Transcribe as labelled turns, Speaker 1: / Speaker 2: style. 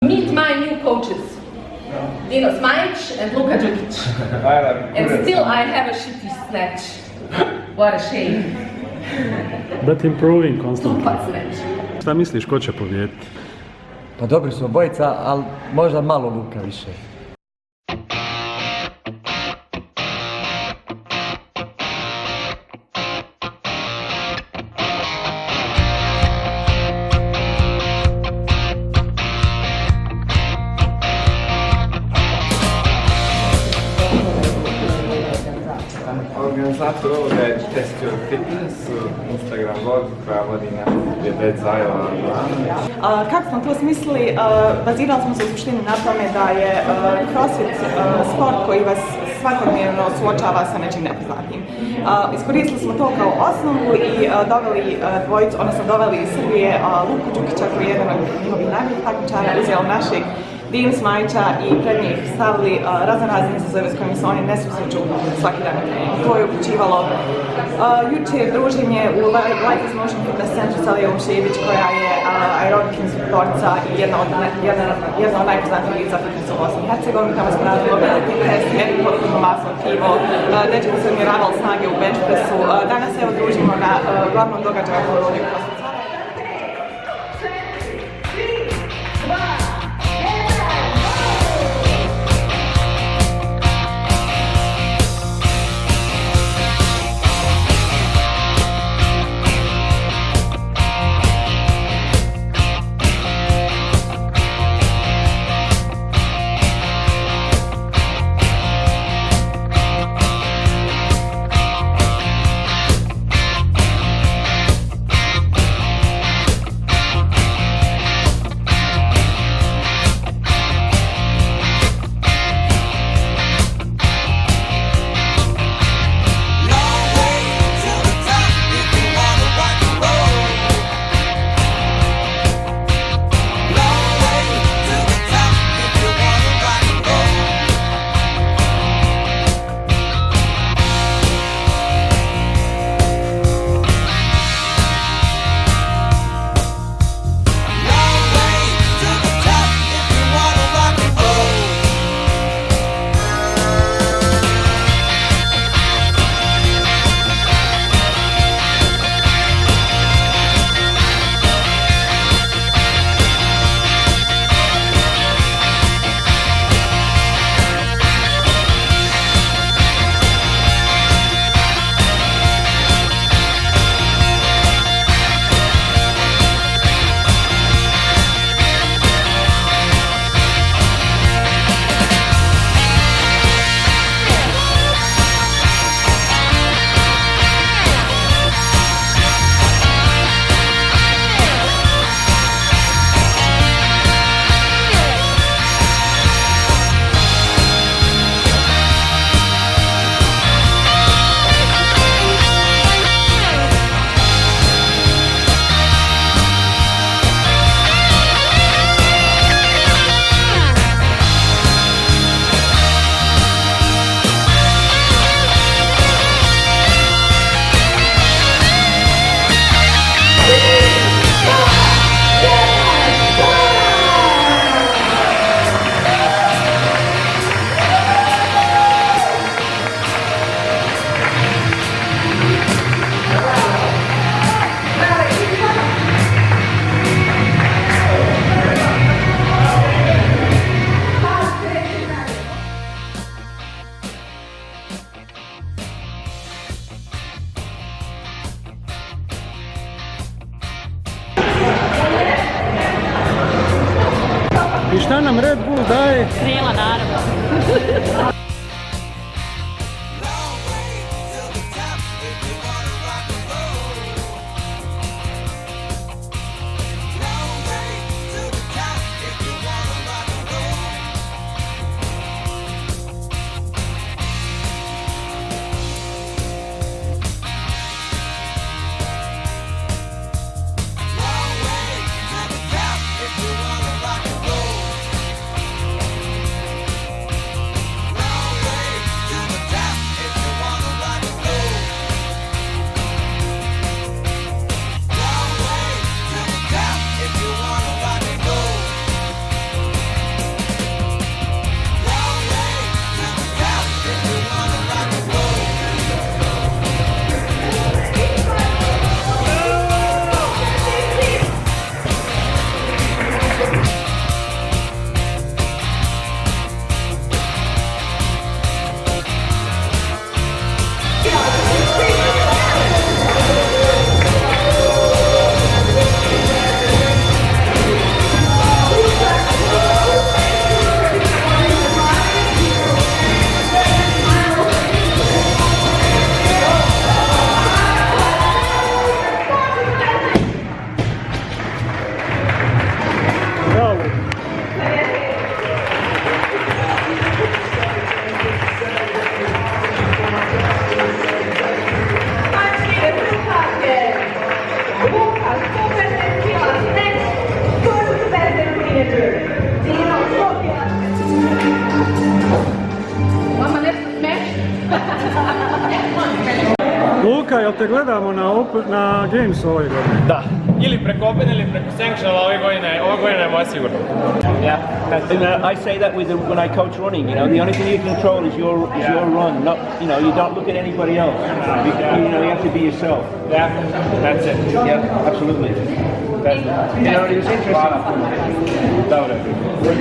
Speaker 1: Meet my new coaches, Dino Smajic and Luka Đukić. And still I have a shitty snatch. What a shame.
Speaker 2: But improving constantly.
Speaker 1: Tupac snatch.
Speaker 2: Šta misliš, ko će pobijediti?
Speaker 3: Pa dobri su obojica, ali možda malo Luka više.
Speaker 4: Organizator ovoga je Test Your Fitness, Instagram blog koja vodi naš prijatelj Zajo Milanović.
Speaker 5: Kako smo to smislili? Bazirali smo se u suštini na tome da je CrossFit sport koji vas svakodnevno suočava sa nečim nepoznatim. Iskoristili smo to kao osnovu i doveli dvojicu, odnosno doveli iz Srbije Luku Đukića koji je jedan od njihovih najboljih takmičara, uzeli našeg Dinu Smajića i pred njih stavili razne izazove s kojima se oni ne susreću svaki dan na treningu. To je uključivalo jučer druženje u Life is Motion Fitness Centru sa Lijom Šebić koja je aerobik instruktorica i jedna od najpoznatijih lica fitnessa u Bosni i Hercegovini. Tamo smo radili mobility test, jednu potpuno masno tkivo, dečko se odmjeravali snage u bench pressu. Danas evo družimo na glavnom događaju koji ovdje u CrossFit.
Speaker 2: I šta nam Red Bull daje?
Speaker 6: Krila, naravno.
Speaker 2: Luka, jel te gledamo na Games ove godine?
Speaker 7: Da. Ili preko Open ili preko Sanctiona ove godine moja sigurno.
Speaker 8: Yeah, and I say that when I coach running. You know, the only thing you control is your run. Not, you don't look at anybody else. You have to be yourself.
Speaker 7: Yeah, that's it.
Speaker 8: Yeah, absolutely.
Speaker 7: It was interesting. Dobro.